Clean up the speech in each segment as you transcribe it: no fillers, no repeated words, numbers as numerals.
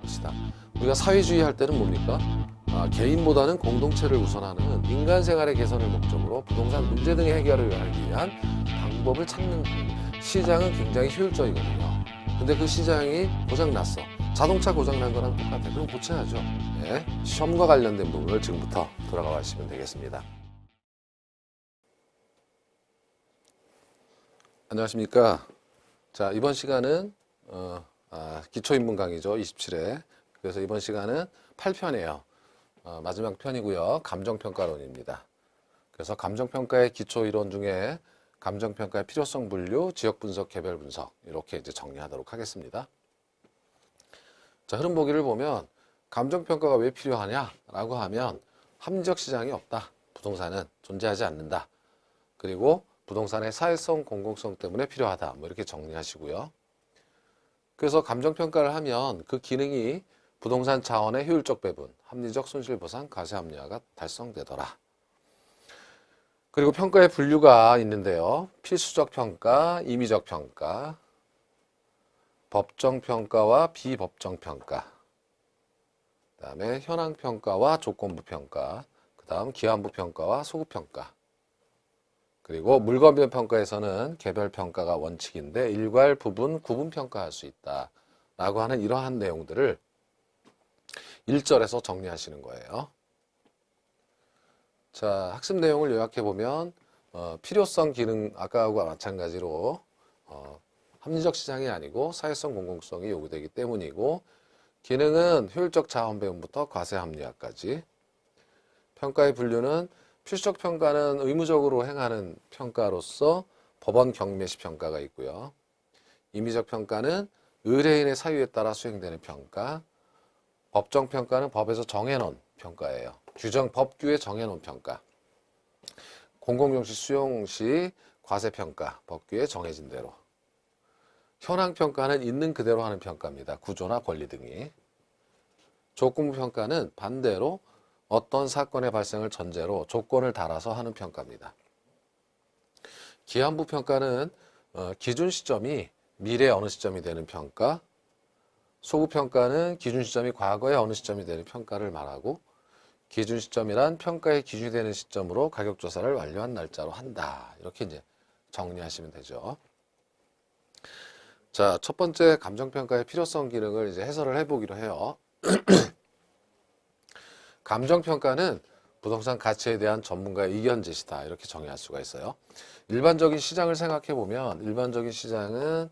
것이다. 우리가 사회주의 할 때는 뭡니까? 개인보다는 공동체를 우선하는 인간 생활의 개선을 목적으로 부동산 문제 등의 해결을 하기 위한 방법을 찾는 시장은 굉장히 효율적이거든요. 근데 그 시장이 고장났어. 자동차 고장난 거랑 똑같아. 그럼 고쳐야죠. 네. 시험과 관련된 부분을 지금부터 들어가 보시면 되겠습니다. 안녕하십니까. 자, 이번 시간은 기초인문 강의죠. 27회. 그래서 이번 시간은 8편이에요. 마지막 편이고요. 감정평가론입니다. 그래서 감정평가의 기초이론 중에 감정평가의 필요성 분류, 지역분석, 개별분석 이렇게 이제 정리하도록 하겠습니다. 자, 흐름 보기를 보면 감정평가가 왜 필요하냐라고 하면 합리적 시장이 없다. 부동산은 존재하지 않는다. 그리고 부동산의 사회성, 공공성 때문에 필요하다. 뭐 이렇게 정리하시고요. 그래서 감정평가를 하면 그 기능이 부동산 자원의 효율적 배분, 합리적 손실보상, 과세합리화가 달성되더라. 그리고 평가의 분류가 있는데요. 필수적 평가, 임의적 평가, 법정 평가와 비법정 평가, 그 다음에 현황 평가와 조건부 평가, 그 다음 기한부 평가와 소급 평가, 그리고 물건별 평가에서는 개별 평가가 원칙인데 일괄, 부분, 구분 평가할 수 있다 라고 하는 이러한 내용들을 1절에서 정리하시는 거예요. 자, 학습 내용을 요약해 보면 필요성 기능 아까와 마찬가지로 합리적 시장이 아니고 사회성 공공성이 요구되기 때문이고, 기능은 효율적 자원 배분부터 과세 합리화까지. 평가의 분류는 필수적 평가는 의무적으로 행하는 평가로서 법원 경매시 평가가 있고요. 임의적 평가는 의뢰인의 사유에 따라 수행되는 평가. 법정 평가는 법에서 정해놓은 평가예요. 법규에 정해놓은 평가. 공공용시 수용 시 과세평가, 법규에 정해진 대로. 현황평가는 있는 그대로 하는 평가입니다. 구조나 권리 등이. 조건부 평가는 반대로 어떤 사건의 발생을 전제로 조건을 달아서 하는 평가입니다. 기한부 평가는 기준 시점이 미래 어느 시점이 되는 평가. 소급 평가는 기준 시점이 과거의 어느 시점이 되는 평가를 말하고, 기준 시점이란 평가의 기준이 되는 시점으로 가격 조사를 완료한 날짜로 한다. 이렇게 이제 정리하시면 되죠. 자, 첫 번째 감정평가의 필요성 기능을 이제 해설을 해보기로 해요. 감정평가는 부동산 가치에 대한 전문가의 의견 제시다. 이렇게 정의할 수가 있어요. 일반적인 시장을 생각해 보면 일반적인 시장은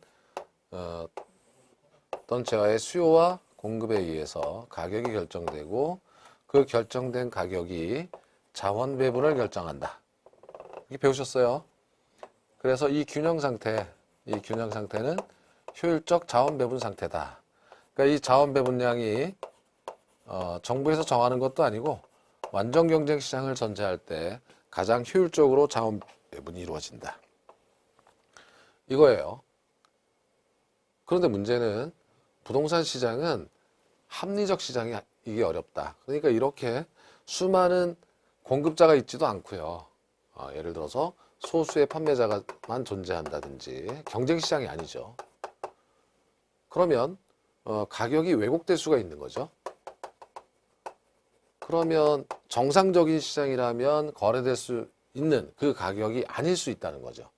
어떤 재화의 수요와 공급에 의해서 가격이 결정되고, 그 결정된 가격이 자원 배분을 결정한다. 이렇게 배우셨어요. 그래서 이 균형 상태는 효율적 자원 배분 상태다. 그러니까 이 자원 배분량이 정부에서 정하는 것도 아니고 완전 경쟁 시장을 전제할 때 가장 효율적으로 자원 배분이 이루어진다. 이거예요. 그런데 문제는 부동산 시장은 합리적 시장이 이게 어렵다. 그러니까 이렇게 수많은 공급자가 있지도 않고요. 예를 들어서 소수의 판매자가만 존재한다든지 경쟁 시장이 아니죠. 그러면 가격이 왜곡될 수가 있는 거죠. 그러면 정상적인 시장이라면 거래될 수 있는 그 가격이 아닐 수 있다는 거죠.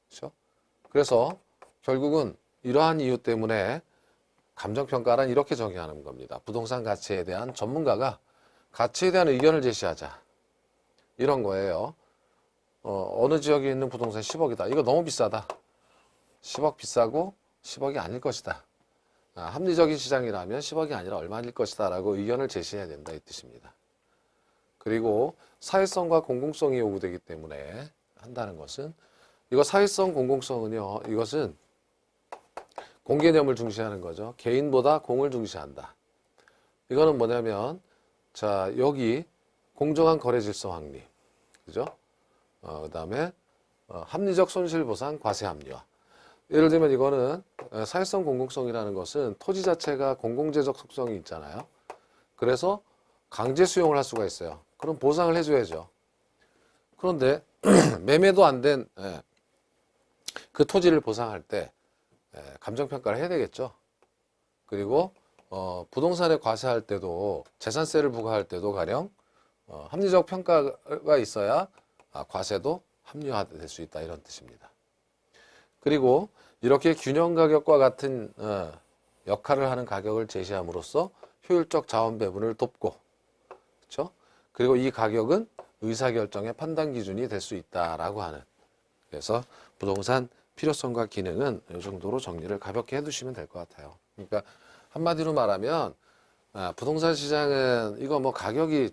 그렇죠? 그래서 결국은 이러한 이유 때문에 감정평가란 이렇게 정의하는 겁니다. 부동산 가치에 대한 전문가가 가치에 대한 의견을 제시하자. 이런 거예요. 어느 지역에 있는 부동산 10억이다. 이거 너무 비싸다. 10억 비싸고 10억이 아닐 것이다. 합리적인 시장이라면 10억이 아니라 얼마일 것이다 라고 의견을 제시해야 된다 이 뜻입니다. 그리고 사회성과 공공성이 요구되기 때문에 한다는 것은, 이거 사회성 공공성은요, 이것은 공개념을 중시하는 거죠. 개인보다 공을 중시한다. 이거는 뭐냐면, 자, 여기 공정한 거래 질서 확립, 그죠? 그 다음에 합리적 손실보상, 과세 합리화. 예를 들면 이거는 사회성 공공성이라는 것은 토지 자체가 공공재적 속성이 있잖아요. 그래서 강제 수용을 할 수가 있어요. 그럼 보상을 해줘야죠. 그런데 매매도 안 된 그 토지를 보상할 때 감정평가를 해야 되겠죠. 그리고 부동산에 과세할 때도 재산세를 부과할 때도 가령 합리적 평가가 있어야 과세도 합리화될 수 있다 이런 뜻입니다. 그리고 이렇게 균형 가격과 같은 역할을 하는 가격을 제시함으로써 효율적 자원 배분을 돕고, 그렇죠? 그리고 이 가격은 의사결정의 판단 기준이 될 수 있다라고 하는. 그래서 부동산 필요성과 기능은 이 정도로 정리를 가볍게 해두시면 될 것 같아요. 그러니까 한마디로 말하면 부동산 시장은 이거 뭐 가격이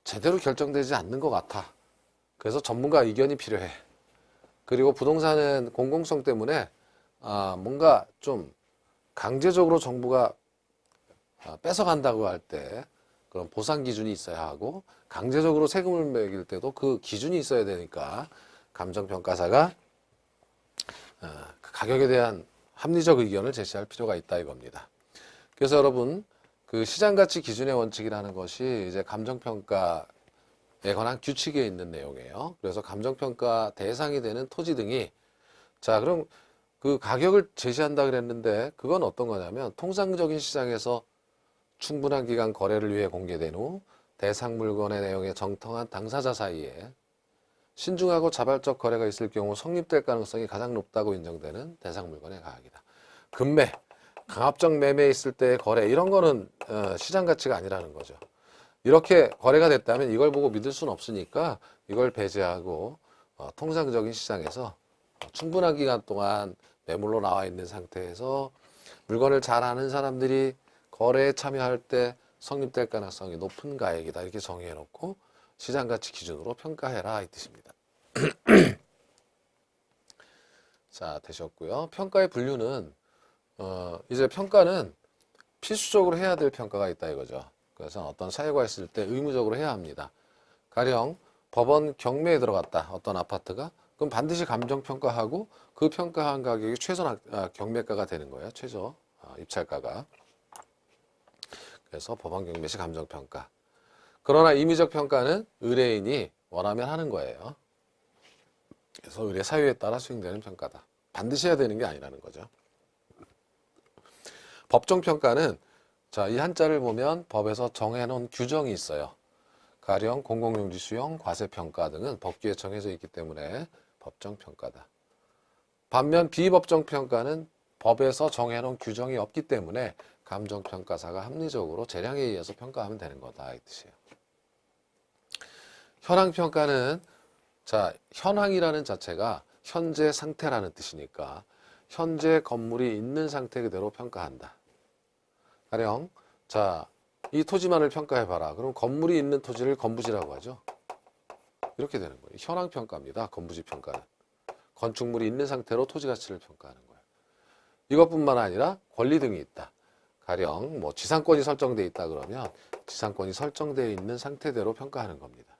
제대로 결정되지 않는 것 같아. 그래서 전문가 의견이 필요해. 그리고 부동산은 공공성 때문에 뭔가 좀 강제적으로 정부가 뺏어간다고 할 때 그런 보상 기준이 있어야 하고, 강제적으로 세금을 매길 때도 그 기준이 있어야 되니까 감정평가사가 그 가격에 대한 합리적 의견을 제시할 필요가 있다 이겁니다. 그래서 여러분, 그 시장가치 기준의 원칙이라는 것이 이제 감정평가에 관한 규칙에 있는 내용이에요. 그래서 감정평가 대상이 되는 토지 등이, 자, 그럼 그 가격을 제시한다 그랬는데 그건 어떤 거냐면, 통상적인 시장에서 충분한 기간 거래를 위해 공개된 후 대상 물건의 내용에 정통한 당사자 사이에 신중하고 자발적 거래가 있을 경우 성립될 가능성이 가장 높다고 인정되는 대상 물건의 가격이다. 금매, 강압적 매매에 있을 때의 거래, 이런 거는 시장 가치가 아니라는 거죠. 이렇게 거래가 됐다면 이걸 보고 믿을 수는 없으니까 이걸 배제하고 통상적인 시장에서 충분한 기간 동안 매물로 나와 있는 상태에서 물건을 잘 아는 사람들이 거래에 참여할 때 성립될 가능성이 높은 가액이다 이렇게 정의해 놓고 시장가치 기준으로 평가해라 이 뜻입니다. 자, 되셨고요. 평가의 분류는 이제 평가는 필수적으로 해야 될 평가가 있다 이거죠. 그래서 어떤 사유가 있을 때 의무적으로 해야 합니다. 가령 법원 경매에 들어갔다 어떤 아파트가, 그럼 반드시 감정평가하고 그 평가한 가격이 최소 경매가가 되는 거예요. 최저 입찰가가. 그래서 법원 경매 시 감정평가. 그러나 임의적 평가는 의뢰인이 원하면 하는 거예요. 그래서 의뢰 사유에 따라 수행되는 평가다. 반드시 해야 되는 게 아니라는 거죠. 법정평가는, 자, 이 한자를 보면 법에서 정해놓은 규정이 있어요. 가령 공공용지 수용, 과세평가 등은 법규에 정해져 있기 때문에 법정평가다. 반면 비법정평가는 법에서 정해놓은 규정이 없기 때문에 감정평가사가 합리적으로 재량에 의해서 평가하면 되는 거다 이 뜻이에요. 현황평가는, 자, 현황이라는 자체가 현재 상태라는 뜻이니까 현재 건물이 있는 상태 그대로 평가한다. 가령, 자, 이 토지만을 평가해봐라. 그럼 건물이 있는 토지를 건부지라고 하죠. 이렇게 되는 거예요. 현황평가입니다. 건부지 평가는. 건축물이 있는 상태로 토지 가치를 평가하는 거예요. 이것뿐만 아니라 권리 등이 있다. 가령 뭐 지상권이 설정되어 있다 그러면 지상권이 설정되어 있는 상태대로 평가하는 겁니다.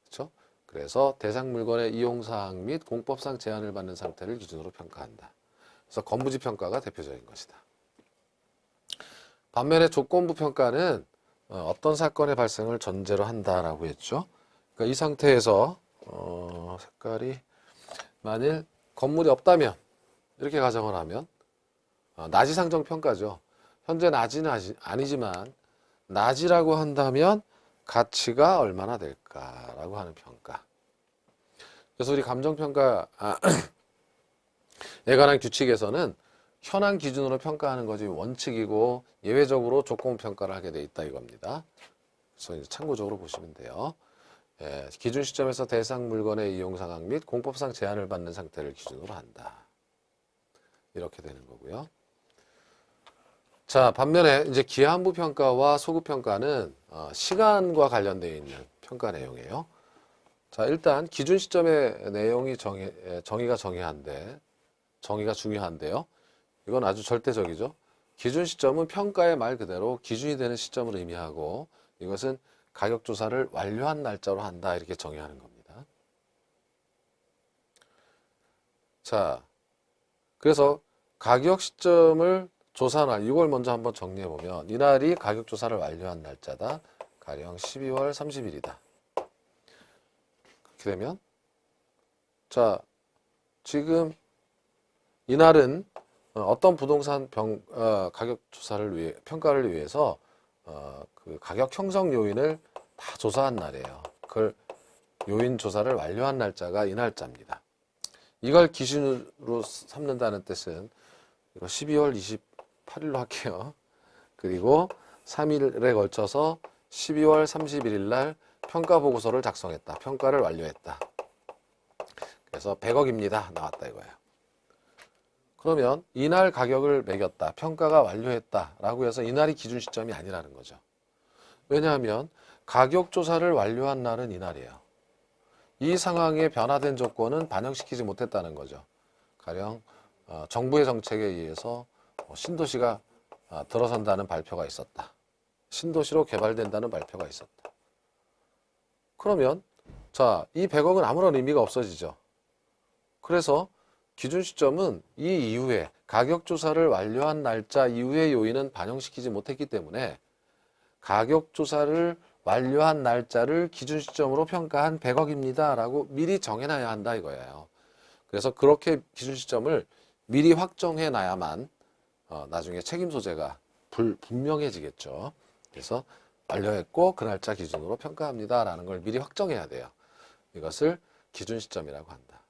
그렇죠? 그래서 대상 물건의 이용사항 및 공법상 제한을 받는 상태를 기준으로 평가한다. 그래서 건부지 평가가 대표적인 것이다. 반면에 조건부 평가는 어떤 사건의 발생을 전제로 한다라고 했죠. 그러니까 이 상태에서 색깔이 만일 건물이 없다면 이렇게 가정을 하면 나지상정 평가죠. 현재 나지는 아니지만 나지라고 한다면 가치가 얼마나 될까라고 하는 평가. 그래서 우리 감정평가에 관한 규칙에서는 현황 기준으로 평가하는 것이 원칙이고 예외적으로 조건부 평가를 하게 돼 있다 이겁니다. 그래서 이제 참고적으로 보시면 돼요. 예, 기준 시점에서 대상 물건의 이용 상황 및 공법상 제한을 받는 상태를 기준으로 한다. 이렇게 되는 거고요. 자, 반면에 이제 기한부 평가와 소급 평가는 시간과 관련되어 있는 평가 내용이에요. 자, 일단 기준 시점의 내용이 정의가 중요한데요. 이건 아주 절대적이죠. 기준 시점은 평가의 말 그대로 기준이 되는 시점을 의미하고 이것은 가격 조사를 완료한 날짜로 한다 이렇게 정의하는 겁니다. 자, 그래서 가격 시점을 조사 날, 이걸 먼저 한번 정리해 보면 이날이 가격 조사를 완료한 날짜다. 가령 12월 30일이다. 그렇게 되면, 자, 지금 이날은 어떤 부동산 가격 조사를 위해 평가를 위해서 그 가격 형성 요인을 다 조사한 날이에요. 그걸 요인 조사를 완료한 날짜가 이 날짜입니다. 이걸 기준으로 삼는다는 뜻은 이거 12월 28일로 할게요. 그리고 3일에 걸쳐서 12월 31일 날 평가 보고서를 작성했다. 평가를 완료했다. 그래서 100억입니다. 나왔다 이거예요. 그러면 이날 가격을 매겼다. 평가가 완료했다. 라고 해서 이날이 기준 시점이 아니라는 거죠. 왜냐하면 가격 조사를 완료한 날은 이날이에요. 이 상황에 변화된 조건은 반영시키지 못했다는 거죠. 가령 정부의 정책에 의해서 신도시가 들어선다는 발표가 있었다. 신도시로 개발된다는 발표가 있었다. 그러면 자, 이 100억은 아무런 의미가 없어지죠. 그래서 기준 시점은 이 이후에 가격 조사를 완료한 날짜 이후의 요인은 반영시키지 못했기 때문에 가격 조사를 완료한 날짜를 기준 시점으로 평가한 100억입니다. 라고 미리 정해놔야 한다 이거예요. 그래서 그렇게 기준 시점을 미리 확정해 놔야만 나중에 책임 소재가 분명해지겠죠. 그래서 완료했고 그 날짜 기준으로 평가합니다. 라는 걸 미리 확정해야 돼요. 이것을 기준 시점이라고 한다.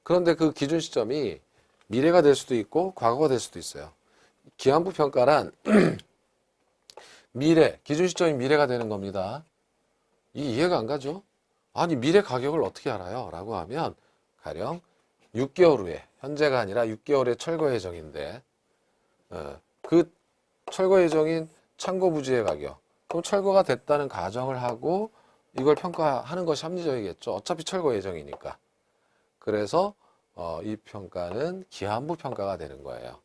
그런데 그 기준 시점이 미래가 될 수도 있고 과거가 될 수도 있어요. 기한부 평가란 미래, 기준 시점이 미래가 되는 겁니다. 이 이해가 안 가죠? 아니 미래 가격을 어떻게 알아요? 라고 하면 가령 6개월 후에, 현재가 아니라 6개월 후에 철거 예정인데 그 철거 예정인 창고 부지의 가격, 그럼 철거가 됐다는 가정을 하고 이걸 평가하는 것이 합리적이겠죠. 어차피 철거 예정이니까. 그래서 이 평가는 기한부 평가가 되는 거예요.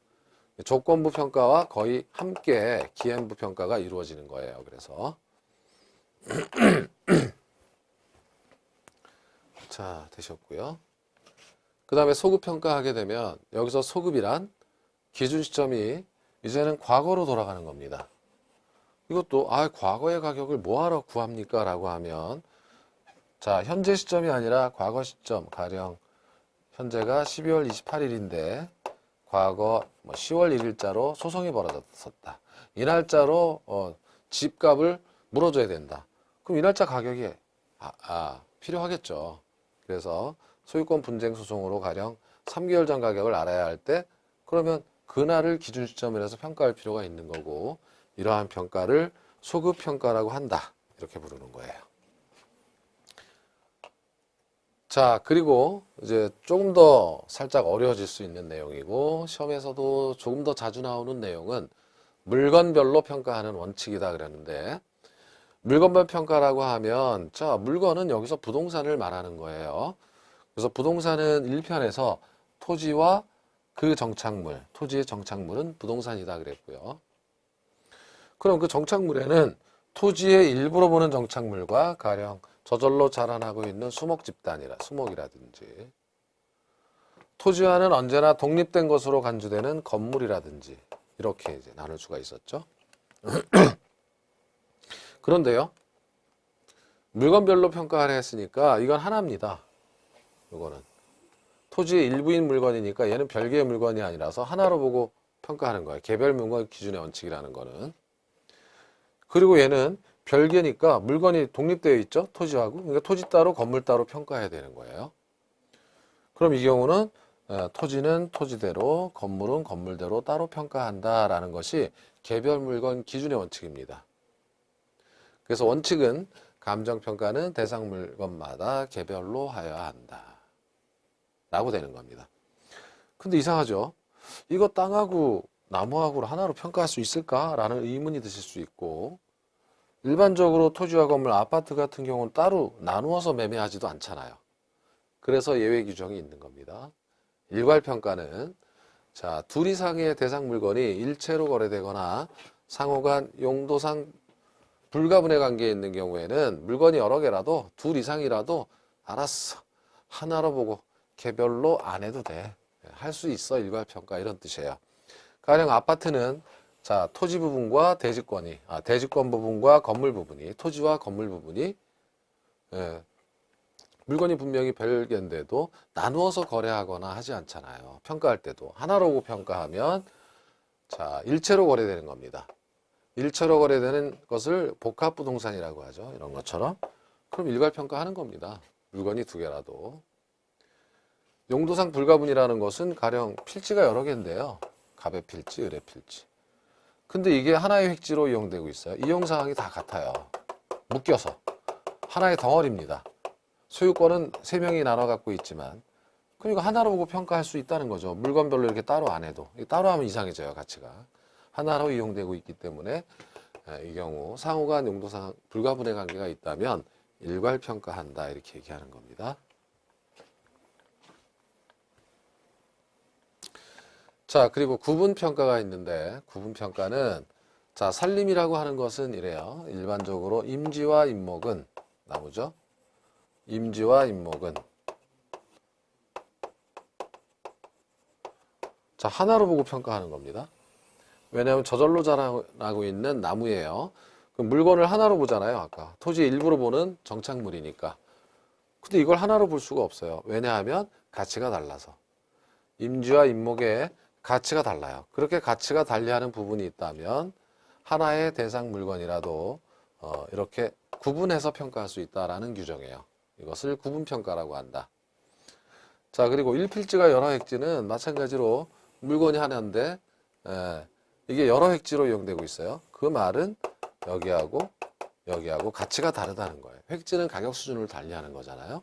조건부 평가와 거의 함께 기한부 평가가 이루어지는 거예요. 그래서 자, 되셨고요. 그 다음에 소급 평가하게 되면 여기서 소급이란 기준 시점이 이제는 과거로 돌아가는 겁니다. 이것도 과거의 가격을 뭐하러 구합니까? 라고 하면 자, 현재 시점이 아니라 과거 시점, 가령 현재가 12월 28일인데 과거 10월 1일자로 소송이 벌어졌었다. 이 날짜로 집값을 물어줘야 된다. 그럼 이 날짜 가격이 필요하겠죠. 그래서 소유권 분쟁 소송으로 가령 3개월 전 가격을 알아야 할 때 그러면 그날을 기준 시점으로 해서 평가할 필요가 있는 거고 이러한 평가를 소급 평가라고 한다. 이렇게 부르는 거예요. 자, 그리고 이제 조금 더 살짝 어려워질 수 있는 내용이고 시험에서도 조금 더 자주 나오는 내용은 물건별로 평가하는 원칙이다 그랬는데 물건별 평가라고 하면 자, 물건은 여기서 부동산을 말하는 거예요. 그래서 부동산은 1편에서 토지와 그 정착물, 토지의 정착물은 부동산이다 그랬고요. 그럼 그 정착물에는 토지의 일부로 보는 정착물과 가령 저절로 자라나고 있는 수목이라든지 토지와는 언제나 독립된 것으로 간주되는 건물이라든지 이렇게 이제 나눌 수가 있었죠. 그런데요, 물건별로 평가를 했으니까 이건 하나입니다. 이거는 토지의 일부인 물건이니까 얘는 별개의 물건이 아니라서 하나로 보고 평가하는 거예요. 개별 물건 기준의 원칙이라는 거는. 그리고 얘는 별개니까 물건이 독립되어 있죠. 토지하고. 그러니까 토지 따로 건물 따로 평가해야 되는 거예요. 그럼 이 경우는 토지는 토지대로 건물은 건물대로 따로 평가한다라는 것이 개별 물건 기준의 원칙입니다. 그래서 원칙은 감정평가는 대상 물건마다 개별로 하여야 한다. 라고 되는 겁니다. 근데 이상하죠? 이거 땅하고 나무하고 하나로 평가할 수 있을까? 라는 의문이 드실 수 있고 일반적으로 토지와 건물, 아파트 같은 경우는 따로 나누어서 매매하지도 않잖아요. 그래서 예외 규정이 있는 겁니다. 일괄평가는 자, 둘 이상의 대상 물건이 일체로 거래되거나 상호간 용도상 불가분의 관계에 있는 경우에는 물건이 여러 개라도 둘 이상이라도 알았어. 하나로 보고 개별로 안 해도 돼. 할 수 있어. 일괄평가 이런 뜻이에요. 가령 아파트는 자, 토지 부분과 대지권 부분과 건물 부분이 토지와 건물 부분이 물건이 분명히 별개인데도 나누어서 거래하거나 하지 않잖아요. 평가할 때도 하나로 보고 평가하면 자, 일체로 거래되는 겁니다. 일체로 거래되는 것을 복합부동산이라고 하죠. 이런 것처럼. 그럼 일괄평가하는 겁니다. 물건이 두 개라도. 용도상 불가분이라는 것은 가령 필지가 여러 개인데요. 갑의 필지, 을의 필지. 근데 이게 하나의 획지로 이용되고 있어요. 이용사항이 다 같아요. 묶여서. 하나의 덩어리입니다. 소유권은 세 명이 나눠 갖고 있지만 그럼 이거 하나로 보고 평가할 수 있다는 거죠. 물건별로 이렇게 따로 안 해도. 따로 하면 이상해져요. 가치가. 하나로 이용되고 있기 때문에 이 경우 상호간 용도상 불가분의 관계가 있다면 일괄평가한다 이렇게 얘기하는 겁니다. 자, 그리고 구분평가가 있는데 구분평가는 자, 살림이라고 하는 것은 이래요. 일반적으로 임지와 임목은 나무죠. 임지와 임목은 자, 하나로 보고 평가하는 겁니다. 왜냐하면 저절로 자라나고 있는 나무예요. 그럼 물건을 하나로 보잖아요. 아까 토지의 일부로 보는 정착물이니까. 근데 이걸 하나로 볼 수가 없어요. 왜냐하면 가치가 달라서. 임지와 임목의 가치가 달라요. 그렇게 가치가 달리하는 부분이 있다면 하나의 대상 물건이라도 이렇게 구분해서 평가할 수 있다라는 규정이에요. 이것을 구분평가라고 한다. 자, 그리고 일필지가 여러 획지는 마찬가지로 물건이 하나인데 이게 여러 획지로 이용되고 있어요. 그 말은 여기하고 가치가 다르다는 거예요. 획지는 가격 수준을 달리하는 거잖아요.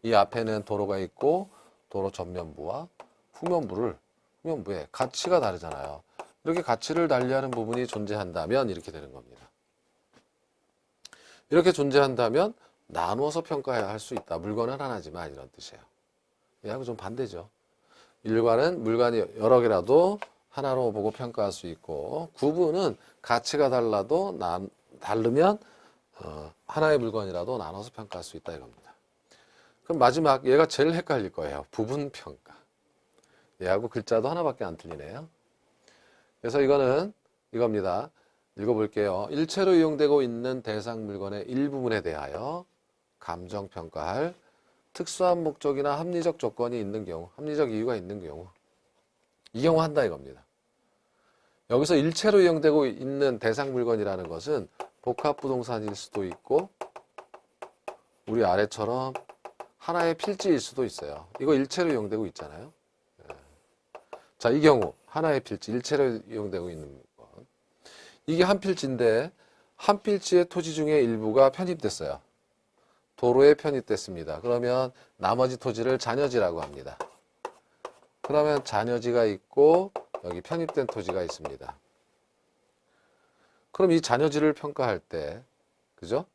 이 앞에는 도로가 있고 도로 전면부와 후면부에 가치가 다르잖아요. 이렇게 가치를 달리하는 부분이 존재한다면 이렇게 되는 겁니다. 이렇게 존재한다면 나누어서 평가해야 할 수 있다. 물건은 하나지만 이런 뜻이에요. 얘하고 좀 반대죠. 일과는 물건이 여러 개라도 하나로 보고 평가할 수 있고 구분은 가치가 달라도 다르면 하나의 물건이라도 나눠서 평가할 수 있다 이겁니다. 그럼 마지막 얘가 제일 헷갈릴 거예요. 부분평가. 얘하고 글자도 하나밖에 안 틀리네요. 그래서 이거는 이겁니다. 읽어볼게요. 일체로 이용되고 있는 대상 물건의 일부분에 대하여 감정평가할 특수한 목적이나 합리적 조건이 있는 경우, 합리적 이유가 있는 경우, 이 경우 한다 이겁니다. 여기서 일체로 이용되고 있는 대상 물건이라는 것은 복합부동산일 수도 있고 우리 아래처럼 하나의 필지일 수도 있어요. 이거 일체로 이용되고 있잖아요. 자, 이 경우 하나의 필지, 일체로 이용되고 있는 것. 이게 한 필지인데 한 필지의 토지 중에 일부가 편입됐어요. 도로에 편입됐습니다. 그러면 나머지 토지를 잔여지라고 합니다. 그러면 잔여지가 있고 여기 편입된 토지가 있습니다. 그럼 이 잔여지를 평가할 때, 그죠?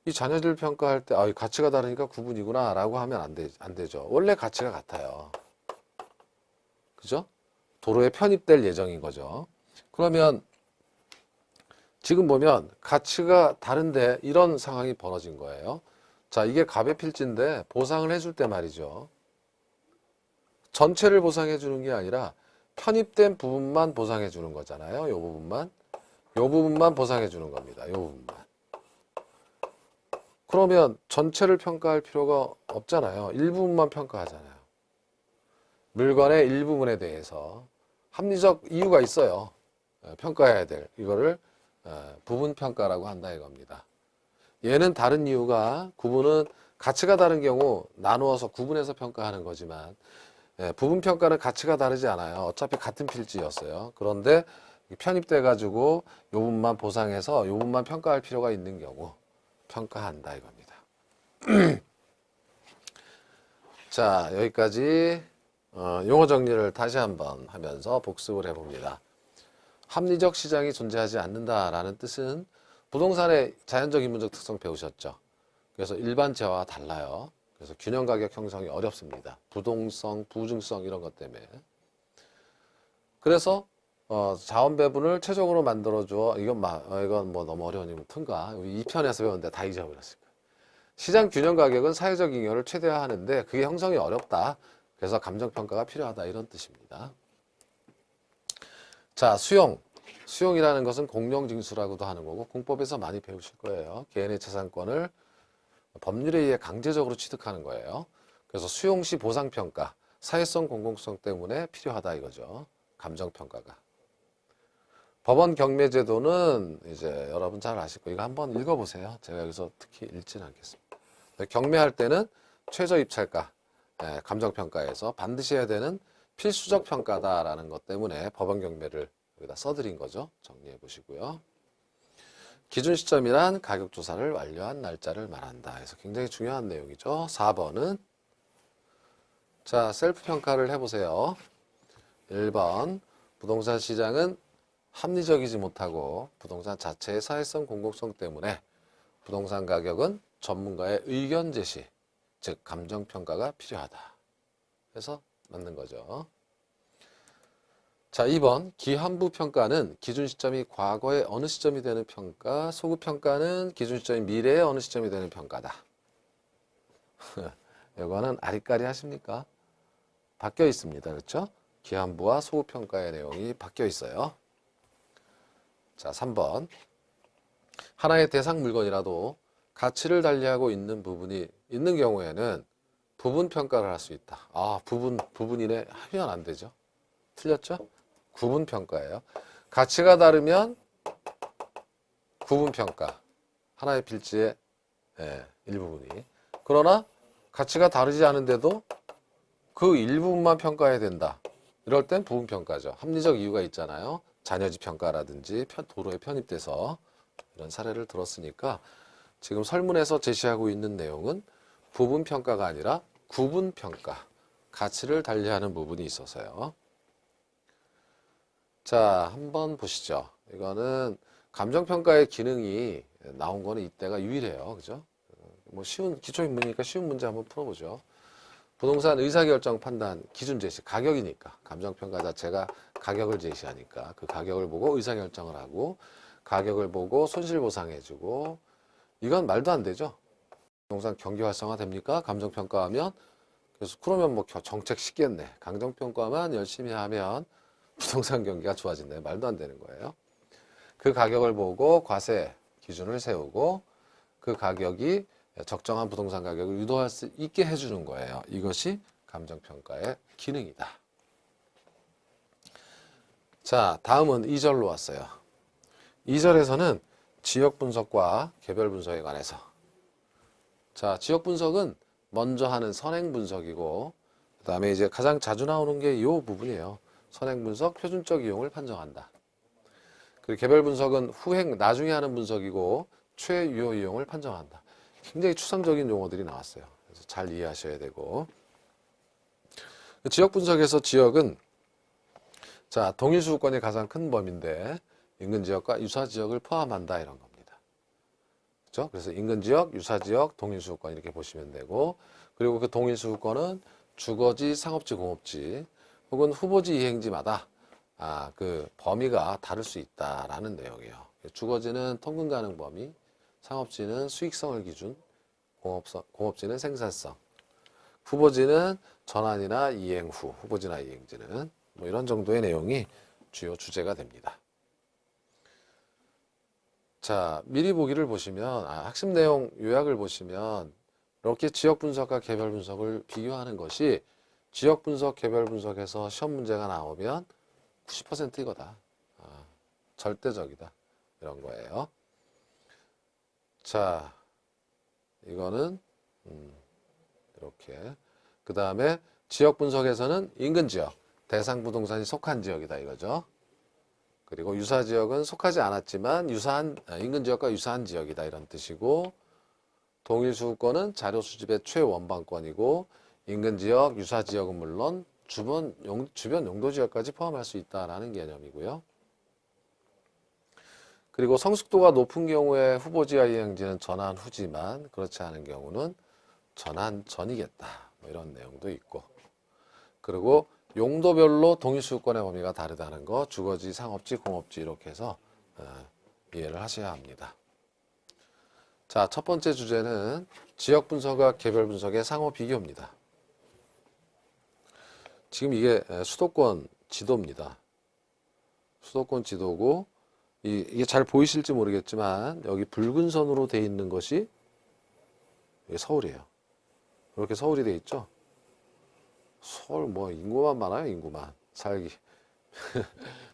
이 잔여지를 평가할 때, 이 가치가 다르니까 구분이구나 라고 하면 안 되죠. 원래 가치가 같아요. 그죠? 도로에 편입될 예정인 거죠. 그러면 지금 보면 가치가 다른데 이런 상황이 벌어진 거예요. 자, 이게 갑의 필지인데 보상을 해줄 때 말이죠. 전체를 보상해 주는 게 아니라 편입된 부분만 보상해 주는 거잖아요. 요 부분만 보상해 주는 겁니다. 요 부분만. 그러면 전체를 평가할 필요가 없잖아요. 일부분만 평가하잖아요. 물건의 일부분에 대해서 합리적 이유가 있어요. 평가해야 될 이거를 부분평가라고 한다 이겁니다. 얘는 다른 이유가 구분은 가치가 다른 경우 나누어서 구분해서 평가하는 거지만 부분평가는 가치가 다르지 않아요. 어차피 같은 필지였어요. 그런데 편입돼 가지고 요 부분만 보상해서 요 부분만 평가할 필요가 있는 경우 평가한다 이겁니다. 자, 여기까지 용어 정리를 다시 한번 하면서 복습을 해봅니다. 합리적 시장이 존재하지 않는다라는 뜻은 부동산의 자연적 인문적 특성 배우셨죠. 그래서 일반재와 달라요. 그래서 균형 가격 형성이 어렵습니다. 부동성, 부증성 이런 것 때문에. 그래서 자원 배분을 최적으로 만들어줘. 이건 뭐 너무 어려우니까 튼가. 2편에서 배웠는데 다 잊어버렸을 거예요. 시장 균형 가격은 사회적 잉여를 최대화하는데 그게 형성이 어렵다. 그래서 감정평가가 필요하다 이런 뜻입니다. 자, 수용이라는 것은 공룡징수라고도 하는 거고 공법에서 많이 배우실 거예요. 개인의 재산권을 법률에 의해 강제적으로 취득하는 거예요. 그래서 수용시 보상평가, 사회성 공공성 때문에 필요하다 이거죠. 감정평가가. 법원 경매제도는 이제 여러분 잘 아실 거예요. 이거 한번 읽어보세요. 제가 여기서 특히 읽지는 않겠습니다. 경매할 때는 최저 입찰가, 감정평가에서 반드시 해야 되는 필수적 평가다라는 것 때문에 법원 경매를 여기다 써드린 거죠. 정리해 보시고요. 기준 시점이란 가격 조사를 완료한 날짜를 말한다. 그래서 굉장히 중요한 내용이죠. 4번은 자, 셀프 평가를 해보세요. 1번 부동산 시장은 합리적이지 못하고 부동산 자체의 사회성 공공성 때문에 부동산 가격은 전문가의 의견 제시, 즉 감정평가가 필요하다. 그래서 맞는 거죠. 자, 2번 기한부 평가는 기준 시점이 과거의 어느 시점이 되는 평가, 소급 평가는 기준 시점이 미래의 어느 시점이 되는 평가다. 이거는 아리까리 하십니까? 바뀌어 있습니다. 그렇죠? 기한부와 소급 평가의 내용이 바뀌어 있어요. 자, 3번 하나의 대상 물건이라도 가치를 달리하고 있는 부분이 있는 경우에는 부분 평가를 할 수 있다. 부분이네 하면 안 되죠. 틀렸죠? 구분 평가예요. 가치가 다르면 구분 평가. 하나의 필지의 일부분이. 그러나 가치가 다르지 않은데도 그 일부분만 평가해야 된다. 이럴 땐 부분 평가죠. 합리적 이유가 있잖아요. 잔여지 평가라든지 도로에 편입돼서 이런 사례를 들었으니까 지금 설문에서 제시하고 있는 내용은 부분 평가가 아니라 구분 평가, 가치를 달리하는 부분이 있어서요. 자, 한번 보시죠. 이거는 감정평가의 기능이 나온 거는 이때가 유일해요. 그죠? 뭐 쉬운, 기초인문이니까 쉬운 문제 한번 풀어보죠. 부동산 의사결정 판단 기준 제시, 가격이니까. 감정평가 자체가 가격을 제시하니까 그 가격을 보고 의사결정을 하고 가격을 보고 손실보상해주고 이건 말도 안 되죠. 부동산 경기 활성화 됩니까? 감정평가하면. 그래서 그러면 뭐 정책 쉽겠네. 감정평가만 열심히 하면 부동산 경기가 좋아진다. 말도 안 되는 거예요. 그 가격을 보고 과세 기준을 세우고 그 가격이 적정한 부동산 가격을 유도할 수 있게 해주는 거예요. 이것이 감정평가의 기능이다. 자, 다음은 2절로 왔어요. 2절에서는 지역 분석과 개별 분석에 관해서. 자, 지역 분석은 먼저 하는 선행 분석이고, 그 다음에 이제 가장 자주 나오는 게 이 부분이에요. 선행 분석, 표준적 이용을 판정한다. 그리고 개별 분석은 후행, 나중에 하는 분석이고, 최유효 이용을 판정한다. 굉장히 추상적인 용어들이 나왔어요. 그래서 잘 이해하셔야 되고. 지역 분석에서 지역은, 자, 동일수급권이 가장 큰 범위인데, 인근 지역과 유사 지역을 포함한다, 이런 겁니다. 그렇죠? 그래서 인근 지역, 유사 지역, 동일수급권 이렇게 보시면 되고, 그리고 그 동일수급권은 주거지, 상업지, 공업지, 혹은 후보지 이행지마다 그 범위가 다를 수 있다라는 내용이에요. 주거지는 통근 가능 범위, 상업지는 수익성을 기준, 공업지는 생산성, 후보지는 전환이나 이행 후, 후보지나 이행지는 뭐 이런 정도의 내용이 주요 주제가 됩니다. 자, 미리 보기를 보시면 학습 내용 요약을 보시면 이렇게 지역 분석과 개별 분석을 비교하는 것이 지역 분석, 개별 분석에서 시험 문제가 나오면 90% 이거다. 절대적이다. 이런 거예요. 자, 이거는 이렇게. 그 다음에 지역 분석에서는 인근 지역, 대상 부동산이 속한 지역이다 이거죠. 그리고 유사 지역은 속하지 않았지만 인근 지역과 유사한 지역이다 이런 뜻이고, 동일 수급권은 자료 수집의 최원방권이고, 인근 지역, 유사 지역은 물론 주변 용도 지역까지 포함할 수 있다라는 개념이고요. 그리고 성숙도가 높은 경우에 후보지와 이행지는 전환 후지만 그렇지 않은 경우는 전환 전이겠다. 뭐 이런 내용도 있고. 그리고 용도별로 동일수급권의 범위가 다르다는 거, 주거지, 상업지, 공업지 이렇게 해서 이해를 하셔야 합니다. 자, 첫 번째 주제는 지역 분석과 개별 분석의 상호 비교입니다. 지금 이게 수도권 지도입니다. 수도권 지도고 이게 잘 보이실지 모르겠지만 여기 붉은 선으로 되어 있는 것이 여기 서울이에요. 이렇게 서울이 돼 있죠. 서울 뭐 인구만 많아요. 인구만. 살기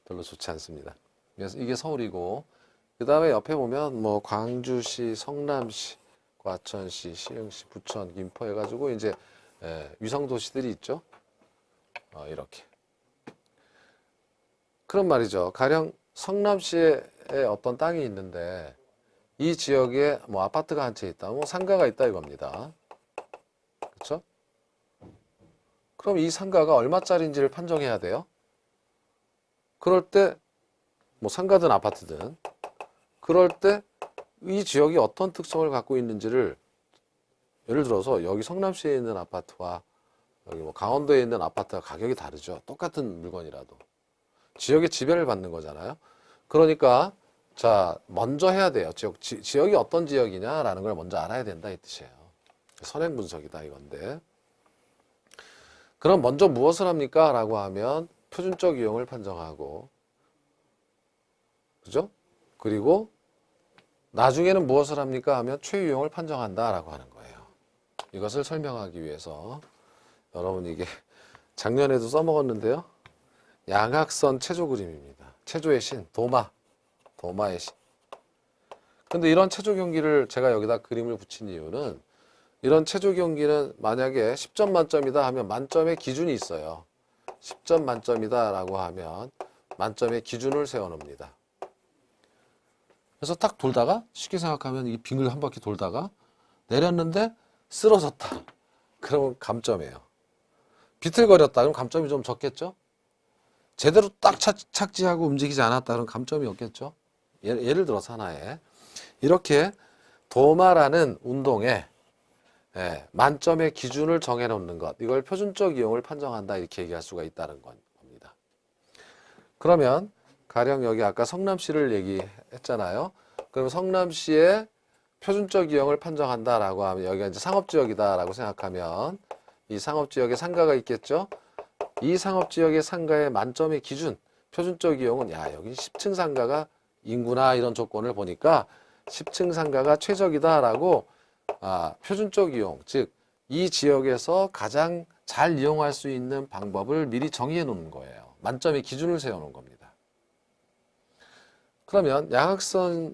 별로 좋지 않습니다. 그래서 이게 서울이고, 그 다음에 옆에 보면 뭐 광주시, 성남시, 과천시, 시흥시, 부천, 김포 해가지고 이제 위성 도시들이 있죠. 이렇게. 그런 말이죠. 가령 성남시에 어떤 땅이 있는데 이 지역에 뭐 아파트가 한 채 있다, 뭐 상가가 있다 이겁니다. 그렇죠? 그럼 이 상가가 얼마짜리인지를 판정해야 돼요. 그럴 때 뭐 상가든 아파트든, 그럴 때 이 지역이 어떤 특성을 갖고 있는지를, 예를 들어서 여기 성남시에 있는 아파트와 여기 뭐 강원도에 있는 아파트가 가격이 다르죠. 똑같은 물건이라도 지역의 지배를 받는 거잖아요. 그러니까 자, 먼저 해야 돼요. 지역이 어떤 지역이냐라는 걸 먼저 알아야 된다 이 뜻이에요. 선행 분석이다 이건데, 그럼 먼저 무엇을 합니까? 라고 하면 표준적 이용을 판정하고, 그죠? 그리고 나중에는 무엇을 합니까? 하면 최유용을 판정한다 라고 하는 거예요. 이것을 설명하기 위해서 여러분, 이게 작년에도 써먹었는데요. 양악선 체조 그림입니다. 체조의 신, 도마의 신. 근데 이런 체조 경기를 제가 여기다 그림을 붙인 이유는, 이런 체조 경기는 만약에 10점 만점이다 하면 만점의 기준이 있어요. 10점 만점이다 라고 하면 만점의 기준을 세워놓습니다. 그래서 딱 돌다가, 쉽게 생각하면 이 빙을 한 바퀴 돌다가 내렸는데 쓰러졌다. 그러면 감점이에요. 비틀거렸다. 그럼 감점이 좀 적겠죠? 제대로 딱 착지하고 움직이지 않았다. 그럼 감점이 없겠죠? 예를 들어서 하나에 이렇게 도마라는 운동에 만점의 기준을 정해놓는 것, 이걸 표준적 이용을 판정한다 이렇게 얘기할 수가 있다는 겁니다. 그러면 가령 여기 아까 성남시를 얘기했잖아요. 그럼 성남시의 표준적 이용을 판정한다라고 하면 여기가 이제 상업지역이다라고 생각하면 이 상업지역에 상가가 있겠죠. 이 상업지역의 상가의 만점의 기준, 표준적 이용은 여기 10층 상가가 인구나 이런 조건을 보니까 10층 상가가 최적이다라고 표준적 이용, 즉 이 지역에서 가장 잘 이용할 수 있는 방법을 미리 정의해 놓는 거예요. 만점의 기준을 세워 놓은 겁니다. 그러면 양학선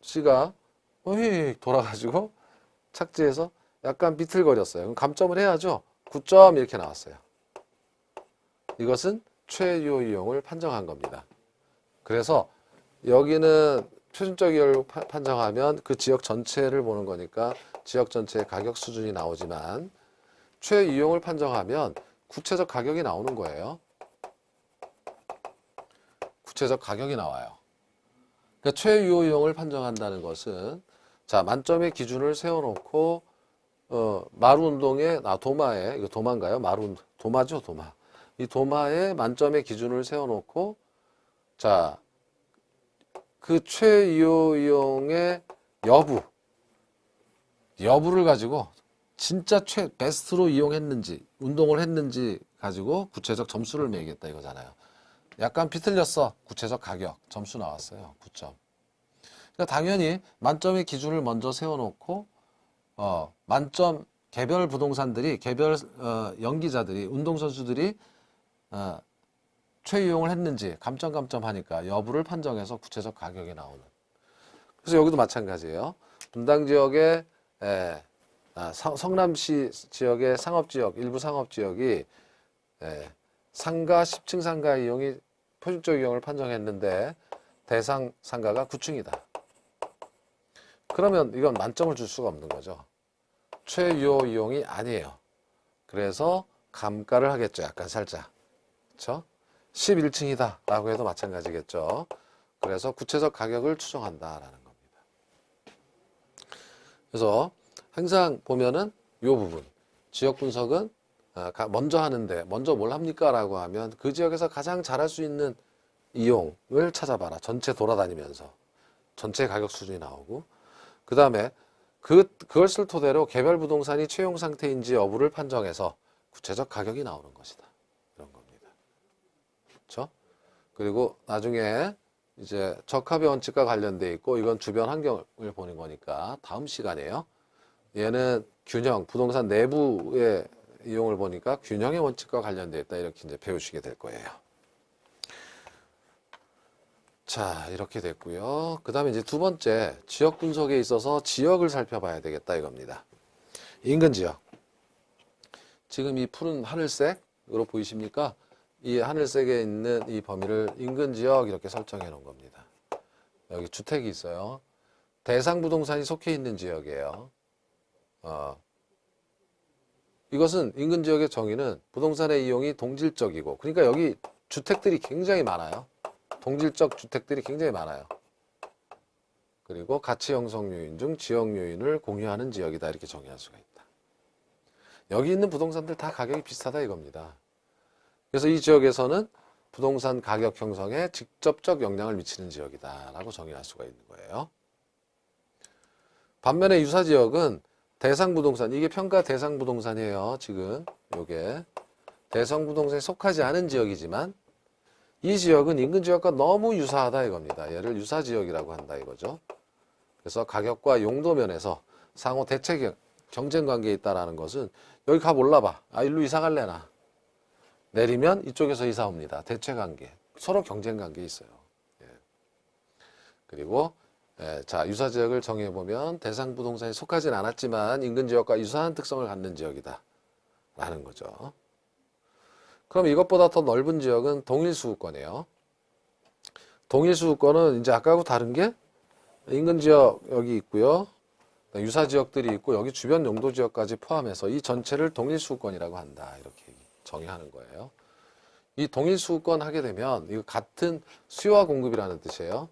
씨가 돌아가지고 착지해서 약간 비틀거렸어요. 그럼 감점을 해야죠. 9점 이렇게 나왔어요. 이것은 최유 이용을 판정한 겁니다. 그래서 여기는 표준적 이용을 판정하면 그 지역 전체를 보는 거니까 지역 전체의 가격 수준이 나오지만, 최유용을 판정하면 구체적 가격이 나오는 거예요. 구체적 가격이 나와요. 그러니까 최유용을 판정한다는 것은, 자, 만점의 기준을 세워놓고 마루운동에 도마에, 이거 도마인가요? 도마죠, 도마. 이 도마에 만점의 기준을 세워놓고, 자, 그 최유용의 여부를 가지고 진짜 베스트로 이용했는지, 운동을 했는지 가지고 구체적 점수를 매기겠다 이거잖아요. 약간 비틀렸어. 구체적 가격, 점수 나왔어요. 9점. 그러니까 당연히 만점의 기준을 먼저 세워놓고, 만점, 개별 부동산들이, 개별 연기자들이, 운동선수들이 최유용을 했는지 감점 하니까 여부를 판정해서 구체적 가격이 나오는. 그래서 여기도 마찬가지예요. 분당 지역의 성남시 지역의 상업지역, 일부 상업지역이 상가 10층 상가 이용이 표준적 이용을 판정했는데 대상 상가가 9층이다. 그러면 이건 만점을 줄 수가 없는 거죠. 최유 이용이 아니에요. 그래서 감가를 하겠죠. 약간 살짝. 그렇죠? 11층이다 라고 해도 마찬가지겠죠. 그래서 구체적 가격을 추정한다라는 겁니다. 그래서 항상 보면은 이 부분, 지역 분석은 먼저 하는데, 먼저 뭘 합니까? 라고 하면 그 지역에서 가장 잘할 수 있는 이용을 찾아봐라. 전체 돌아다니면서. 전체 가격 수준이 나오고, 그 다음에 그것을 토대로 개별 부동산이 채용 상태인지 여부를 판정해서 구체적 가격이 나오는 것이다. 이런 겁니다. 그렇죠? 그리고 나중에 이제 적합의 원칙과 관련돼 있고, 이건 주변 환경을 보는 거니까 다음 시간에요. 얘는 균형, 부동산 내부의 이용을 보니까 균형의 원칙과 관련되어 있다. 이렇게 이제 배우시게 될 거예요. 자, 이렇게 됐고요. 그 다음에 이제 두 번째, 지역 분석에 있어서 지역을 살펴봐야 되겠다 이겁니다. 인근 지역. 지금 이 푸른 하늘색으로 보이십니까? 이 하늘색에 있는 이 범위를 인근 지역 이렇게 설정해 놓은 겁니다. 여기 주택이 있어요. 대상 부동산이 속해 있는 지역이에요. 이것은 인근 지역의 정의는 부동산의 이용이 동질적이고, 그러니까 여기 주택들이 굉장히 많아요. 동질적 주택들이 굉장히 많아요. 그리고 가치 형성 요인 중 지역 요인을 공유하는 지역이다. 이렇게 정의할 수가 있다. 여기 있는 부동산들 다 가격이 비슷하다 이겁니다. 그래서 이 지역에서는 부동산 가격 형성에 직접적 영향을 미치는 지역이다 라고 정의할 수가 있는 거예요. 반면에 유사지역은 대상 부동산, 이게 평가 대상 부동산이에요. 지금 요게 대상 부동산에 속하지 않은 지역이지만 이 지역은 인근 지역과 너무 유사하다 이겁니다. 얘를 유사지역이라고 한다 이거죠. 그래서 가격과 용도 면에서 상호 대체 경쟁 관계에 있다라는 것은 여기 가 몰라봐. 아, 일로 이사 갈래나. 내리면 이쪽에서 이사 옵니다. 대체 관계. 서로 경쟁 관계에 있어요. 예. 그리고 자, 유사지역을 정해보면 대상 부동산에 속하진 않았지만 인근 지역과 유사한 특성을 갖는 지역이다 라는 거죠. 그럼 이것보다 더 넓은 지역은 동일수급권이에요. 동일수급권은 이제 아까하고 다른 게 인근 지역 여기 있고요. 유사지역들이 있고 여기 주변 용도지역까지 포함해서 이 전체를 동일수급권이라고 한다. 이렇게 정의하는 거예요. 이 동일수급권 하게 되면 이거 같은 수요와 공급이라는 뜻이에요.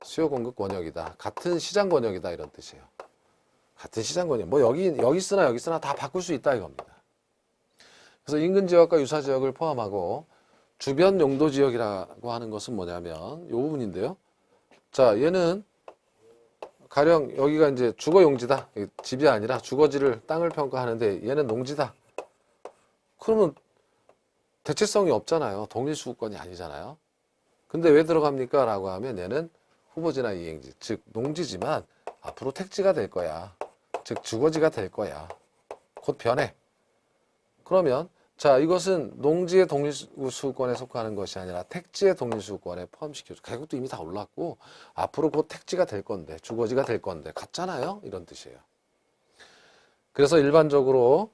수요 공급 권역이다. 같은 시장 권역이다 이런 뜻이에요. 같은 시장 권역. 뭐 여기 쓰나 다 바꿀 수 있다 이겁니다. 그래서 인근 지역과 유사 지역을 포함하고 주변 용도 지역이라고 하는 것은 뭐냐면 이 부분인데요. 자, 얘는 가령 여기가 이제 주거 용지다. 집이 아니라 주거지를 땅을 평가하는데 얘는 농지다. 그러면 대체성이 없잖아요. 동일수급권이 아니잖아요. 근데 왜 들어갑니까? 라고 하면 얘는 후보지나 이행지, 즉 농지지만 앞으로 택지가 될 거야. 즉 주거지가 될 거야. 곧 변해. 그러면 자, 이것은 농지의 동일수급권에 속하는 것이 아니라 택지의 동일수급권에 포함시켜줘. 가격도 이미 다 올랐고 앞으로 곧 택지가 될 건데, 주거지가 될 건데 같잖아요. 이런 뜻이에요. 그래서 일반적으로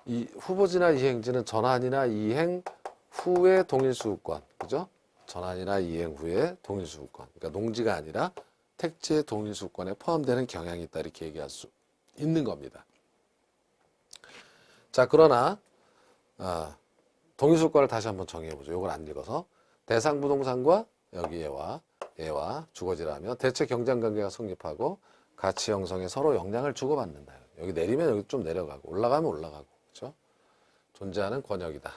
이 후보지나 이행지는 전환이나 이행 후의 동일수급권, 그죠? 전환이나 이행 후의 동일수급권. 그러니까 농지가 아니라 택지의 동일수급권에 포함되는 경향이 있다. 이렇게 얘기할 수 있는 겁니다. 자, 그러나 동일수급권을 다시 한번 정의해보죠. 이걸 안 읽어서. 대상 부동산과 여기 얘와 주거지라면 대체 경쟁관계가 성립하고 가치 형성에 서로 영향을 주고받는다. 여기 내리면 여기 좀 내려가고 올라가면 올라가고, 그렇죠? 존재하는 권역이다.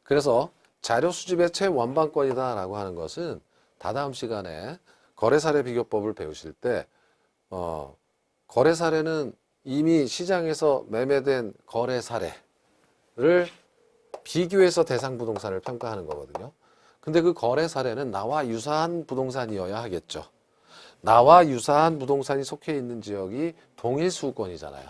그래서 자료 수집의 최원방권이다라고 하는 것은 다다음 시간에 거래사례 비교법을 배우실 때 거래사례는 이미 시장에서 매매된 거래사례를 비교해서 대상 부동산을 평가하는 거거든요. 근데 그 거래사례는 나와 유사한 부동산이어야 하겠죠. 나와 유사한 부동산이 속해 있는 지역이 동일수급권이잖아요.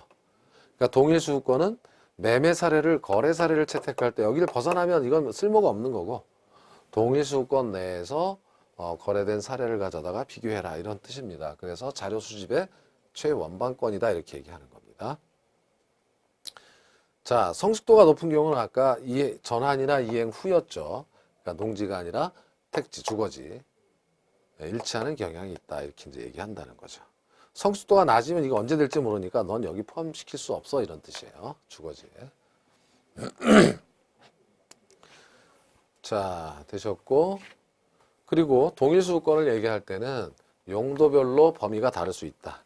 그러니까 동일수급권은 매매 사례를 거래 사례를 채택할 때 여기를 벗어나면 이건 쓸모가 없는 거고 동일수급권 내에서 거래된 사례를 가져다가 비교해라 이런 뜻입니다. 그래서 자료 수집의 최원방권이다 이렇게 얘기하는 겁니다. 자, 성숙도가 높은 경우는 아까 전환이나 이행 후였죠. 그러니까 농지가 아니라 택지, 주거지 일치하는 경향이 있다 이렇게 이제 얘기한다는 거죠. 성숙도가 낮으면 이거 언제 될지 모르니까 넌 여기 포함시킬 수 없어 이런 뜻이에요. 주거지에. 자, 되셨고 그리고 동일수급권을 얘기할 때는 용도별로 범위가 다를 수 있다.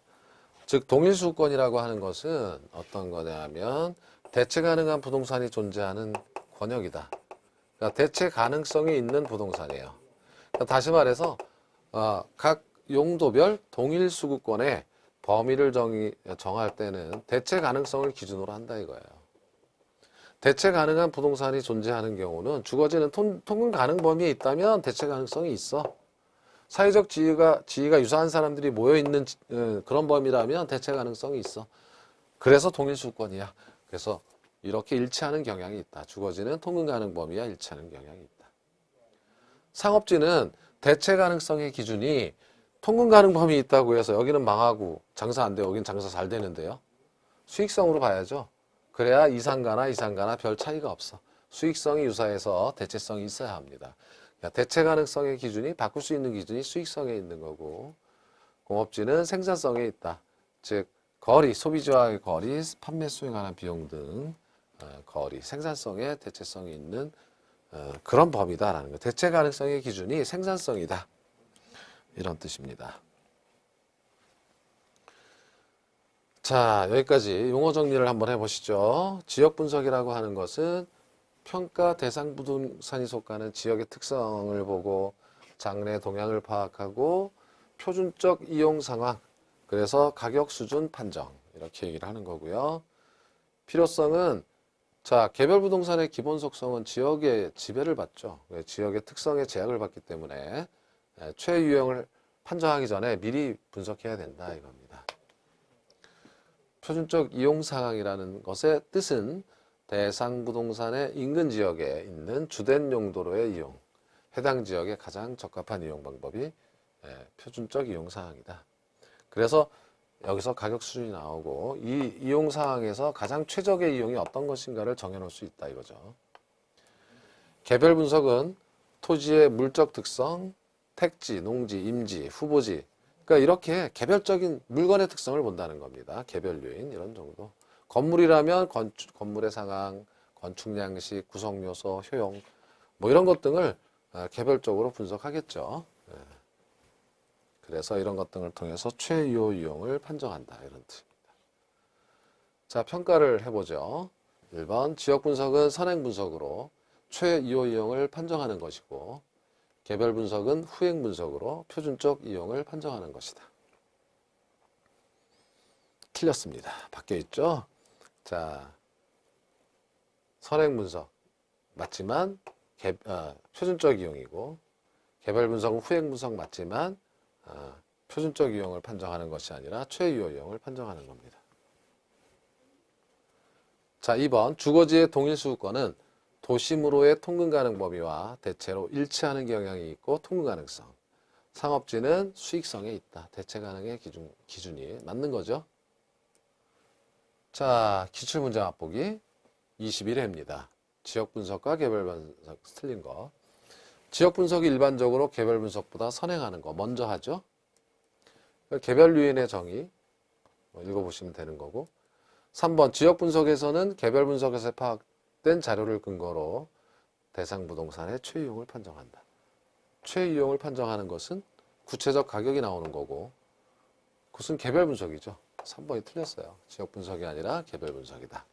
즉 동일수급권이라고 하는 것은 어떤 거냐면 대체 가능한 부동산이 존재하는 권역이다. 그러니까 대체 가능성이 있는 부동산이에요. 그러니까 다시 말해서 각 용도별 동일수급권의 범위를 정할 때는 대체 가능성을 기준으로 한다 이거예요. 대체 가능한 부동산이 존재하는 경우는 주거지는 통근 가능 범위에 있다면 대체 가능성이 있어. 사회적 지위가 유사한 사람들이 모여있는 그런 범위라면 대체 가능성이 있어. 그래서 동일수권이야. 그래서 이렇게 일치하는 경향이 있다. 주거지는 통근 가능 범위와 일치하는 경향이 있다. 상업지는 대체 가능성의 기준이 통근 가능 범위 있다고 해서 여기는 망하고 장사 안 돼. 여기는 장사 잘 되는데요. 수익성으로 봐야죠. 그래야 이상가나 별 차이가 없어. 수익성이 유사해서 대체성이 있어야 합니다. 대체 가능성의 기준이 바꿀 수 있는 기준이 수익성에 있는 거고, 공업지는 생산성에 있다. 즉 거리, 소비자와의 거리, 판매 수행에 관한 비용 등 거리, 생산성에 대체성이 있는 그런 범위다라는 거. 대체 가능성의 기준이 생산성이다. 이런 뜻입니다. 자, 여기까지 용어 정리를 한번 해보시죠. 지역 분석이라고 하는 것은 평가 대상 부동산이 속하는 지역의 특성을 보고 장래 동향을 파악하고 표준적 이용 상황, 그래서 가격 수준 판정, 이렇게 얘기를 하는 거고요. 필요성은, 자, 개별 부동산의 기본 속성은 지역의 지배를 받죠. 지역의 특성에 제약을 받기 때문에 최유형을 판정하기 전에 미리 분석해야 된다 이겁니다. 표준적 이용 상황이라는 것의 뜻은 대상 부동산의 인근 지역에 있는 주된 용도로의 이용, 해당 지역에 가장 적합한 이용 방법이 표준적 이용 상황이다. 그래서 여기서 가격 수준이 나오고 이 이용 상황에서 가장 최적의 이용이 어떤 것인가를 정해놓을 수 있다 이거죠. 개별 분석은 토지의 물적 특성, 택지, 농지, 임지, 후보지, 그러니까 이렇게 개별적인 물건의 특성을 본다는 겁니다. 개별 요인 이런 정도. 건물이라면 건물의 상황, 건축 양식, 구성 요소, 효용 뭐 이런 것 등을 개별적으로 분석하겠죠. 그래서 이런 것 등을 통해서 최유효 이용을 판정한다 이런 뜻입니다. 자, 평가를 해보죠. 1번 지역 분석은 선행 분석으로 최유효 이용을 판정하는 것이고, 개별 분석은 후행 분석으로 표준적 이용을 판정하는 것이다. 틀렸습니다. 바뀌어 있죠? 자, 선행 분석 맞지만 표준적 이용이고, 개별 분석은 후행 분석 맞지만 표준적 이용을 판정하는 것이 아니라 최유효 이용을 판정하는 겁니다. 자, 2번 주거지의 동일수급권은 도심으로의 통근 가능 범위와 대체로 일치하는 경향이 있고 통근 가능성. 상업지는 수익성에 있다. 대체 가능의 기준이 맞는 거죠. 자, 기출문제 맛보기 21회입니다. 지역 분석과 개별 분석 틀린 거. 지역 분석이 일반적으로 개별 분석보다 선행하는 거 먼저 하죠. 개별 요인의 정의 읽어보시면 되는 거고. 3번 지역 분석에서는 개별 분석에서 파악된 자료를 근거로 대상 부동산의 최유용을 판정한다. 최유용을 판정하는 것은 구체적 가격이 나오는 거고, 그것은 개별 분석이죠. 3번이 틀렸어요. 지역 분석이 아니라 개별 분석이다.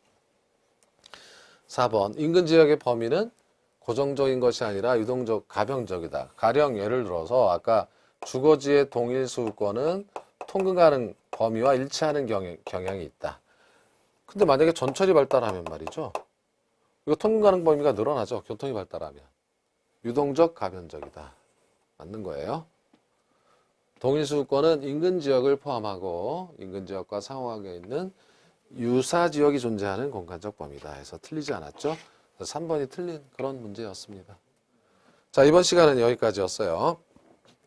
4번 인근 지역의 범위는 고정적인 것이 아니라 유동적, 가변적이다. 가령 예를 들어서 아까 주거지의 동일 수급권은 통근 가능 범위와 일치하는 경향이 있다. 근데 만약에 전철이 발달하면 말이죠. 이거 통근 가능 범위가 늘어나죠. 교통이 발달하면. 유동적, 가변적이다. 맞는 거예요. 동일 수급권은 인근 지역을 포함하고 인근 지역과 상호하게 있는 유사 지역이 존재하는 공간적 범위다 해서 틀리지 않았죠. 3번이 틀린 그런 문제였습니다. 자, 이번 시간은 여기까지였어요.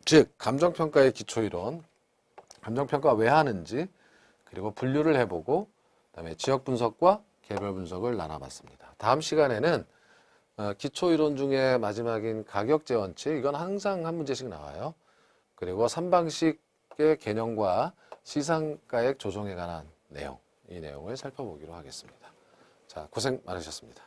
즉 감정평가의 기초이론, 감정평가 왜 하는지, 그리고 분류를 해보고 그다음에 지역 분석과 개별 분석을 나눠봤습니다. 다음 시간에는 기초이론 중에 마지막인 가격제 원칙, 이건 항상 한 문제씩 나와요. 그리고 3방식의 개념과 시상가액 조정에 관한 내용, 이 내용을 살펴보기로 하겠습니다. 자, 고생 많으셨습니다.